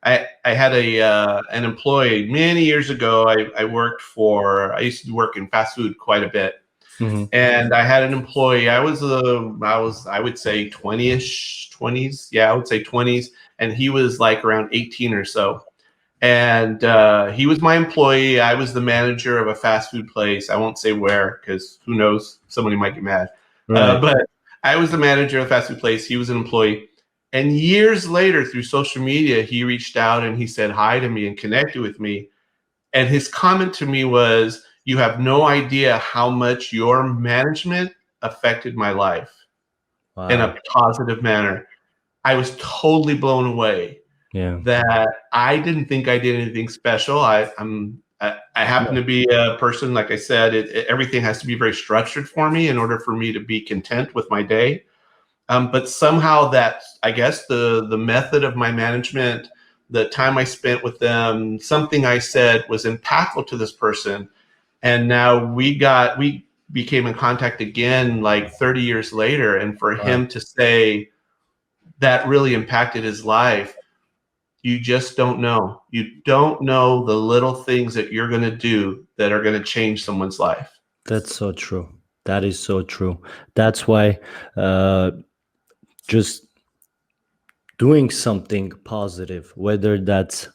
I had an employee many years ago. I used to work in fast food quite a bit, Mhm. and I had an employee. I would say 20ish, 20s. Yeah, I would say 20s, and he was like around 18 or so. And he was my employee. I was the manager of a fast food place. I won't say where because who knows? Somebody might get mad. Right. But I was the manager of a fast food place. He was an employee. And years later, through social media, he reached out and he said hi to me and connected with me. And his comment to me was, "You have no idea how much your management affected my life in Wow. a positive manner." I was totally blown away Yeah. that I didn't think I did anything special. I happen to be a person, like I said, everything has to be very structured for me in order for me to be content with my day. But somehow that, I guess, the method of my management, the time I spent with them, something I said was impactful to this person. And now we became in contact again like 30 years later. And for Wow. him to say that really impacted his life, you just don't know. You don't know the little things that you're going to do that are going to change someone's life. That's so true. That is so true. That's why uh, just doing something positive, whether that's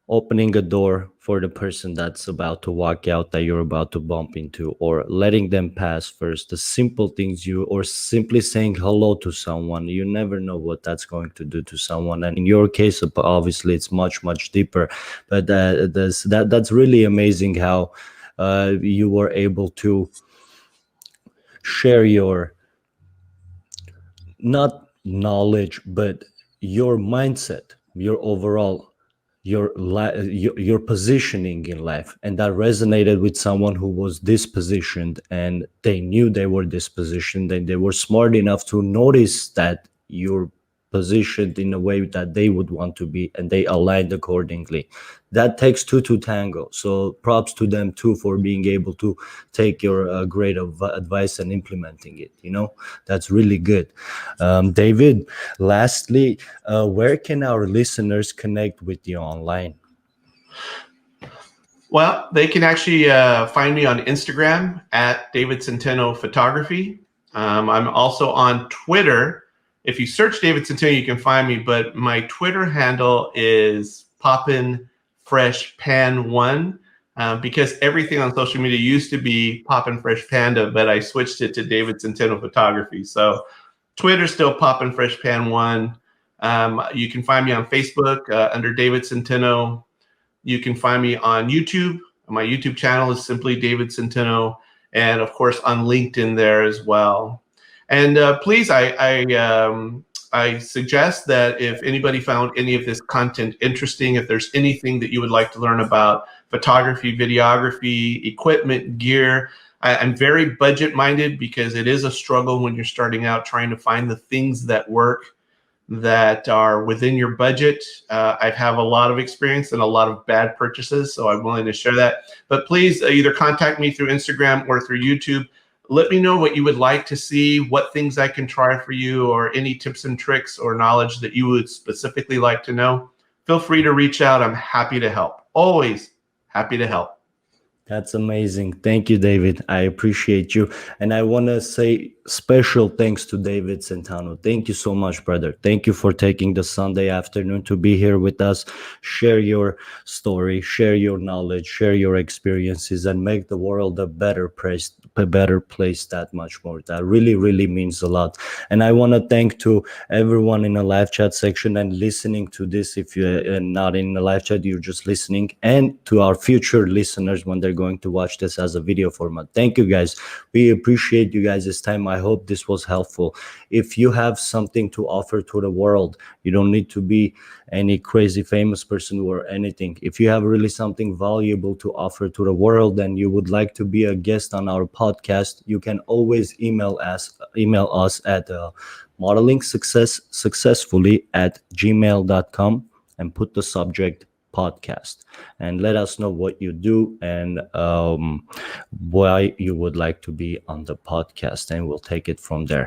opening a door for the person that's about to walk out that you're about to bump into, or letting them pass first, the simple things, you or simply saying hello to someone, you never know what that's going to do to someone. And in your case, obviously it's much deeper, but that's really amazing how you were able to share your, not knowledge, but your mindset, your overall, your positioning in life, and that resonated with someone who was dispositioned, and they knew they were dispositioned, and they were smart enough to notice that you're positioned in a way that they would want to be, and they aligned accordingly. That takes two to tango, so props to them too for being able to take your great advice and implementing it. That's really good. David, lastly, where can our listeners connect with you online? Well, they can actually find me on Instagram at David Centeno Photography. I'm also on Twitter. If you search David Centeno, you can find me, but my Twitter handle is Poppin Fresh Pan One. Because everything on social media used to be Poppin Fresh Panda, but I switched it to David Centeno Photography. So Twitter's still Poppin Fresh Pan One. You can find me on Facebook under David Centeno. You can find me on YouTube. My YouTube channel is simply David Centeno, and of course on LinkedIn there as well. And please, I suggest that if anybody found any of this content interesting, if there's anything that you would like to learn about photography, videography, equipment, gear, I'm very budget minded because it is a struggle when you're starting out trying to find the things that work, that are within your budget. I have a lot of experience and a lot of bad purchases, so I'm willing to share that. But please either contact me through Instagram or through YouTube. Let me know what you would like to see, what things I can try for you, or any tips and tricks or knowledge that you would specifically like to know. Feel free to reach out. I'm happy to help. Always happy to help. That's amazing. Thank you, David. I appreciate you. And I want to say special thanks to David Centeno. Thank you so much, brother. Thank you for taking the Sunday afternoon to be here with us, share your story, share your knowledge, share your experiences, and make the world a better place that much more. That really means a lot. And I want to thank to everyone in the live chat section and listening to this. If you're not in the live chat, you're just listening, and to our future listeners when they're going to watch this as a video format. Thank you guys. We appreciate you guys' time. I hope this was helpful. If you have something to offer to the world, you don't need to be any crazy famous person or anything. If you have really something valuable to offer to the world and you would like to be a guest on our podcast, you can always email us at modelingsuccessfully@gmail.com and put the subject podcast, and let us know what you do and why you would like to be on the podcast, and we'll take it from there.